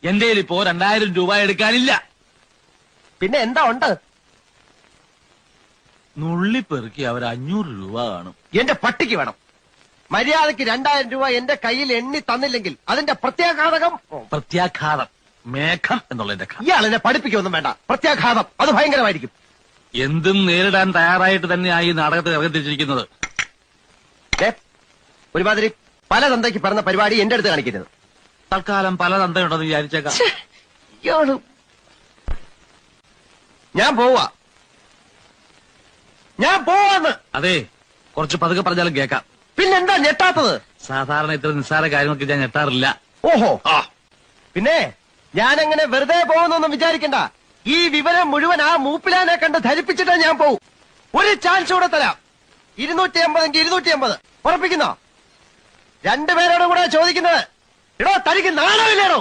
എന്റെ ഇപ്പോ 2000 രൂപ എടുക്കാനില്ല. പിന്നെ എന്താ ഉണ്ട്? നുള്ളിപ്പെറുക്കി അവർ 500 രൂപ കാണും. എന്റെ പട്ടിക്ക് വേണം. മര്യാദക്ക് 2000 രൂപ എന്റെ കയ്യിൽ എണ്ണി തന്നില്ലെങ്കിൽ അതിന്റെ പ്രത്യാഘാതകം. പ്രത്യാഘാതം മേഘം എന്നുള്ളതിന്റെ ഇയാളെന്നെ പഠിപ്പിക്കൊന്നും വേണ്ട. പ്രത്യാഘാതം അത് ഭയങ്കരമായിരിക്കും. എന്തും നേരിടാൻ തയ്യാറായിട്ട് തന്നെയായി ഈ നാടകത്തിൽ ഇറങ്ങിത്തിരിച്ചിരിക്കുന്നത്. ഒരുമാതിരി പല തന്തയ്ക്ക് പറഞ്ഞ പരിപാടി എന്റെ അടുത്ത് കാണിക്കരുത്. തൽക്കാലം പല തന്തയുണ്ടെന്ന് വിചാരിച്ചേക്കാം. ഞാൻ പോവാന്ന്. അതെ, കുറച്ച് പതുക്കെ പറഞ്ഞാലും കേൾക്കാം. പിന്നെന്താ ഞെട്ടാത്തത്? സാധാരണ ഇത്ര നിസ്സാര കാര്യങ്ങൾക്ക് ഞാൻ ഞെട്ടാറില്ല. ഓഹോ, പിന്നെ ഞാനങ്ങനെ വെറുതെ പോകുന്നൊന്നും വിചാരിക്കണ്ട. ഈ വിവരം മുഴുവൻ ആ മൂപ്പിലാനെ കണ്ട് ധരിപ്പിച്ചിട്ടാ ഞാൻ പോവും. ഒരു ചാൻസ് കൂടെ തരാം. 250 250 ഉറപ്പിക്കുന്നോ? രണ്ടുപേരോടും കൂടെ ചോദിക്കുന്നത്. എടോ, തനിക്ക് നാണമില്ലേടോ?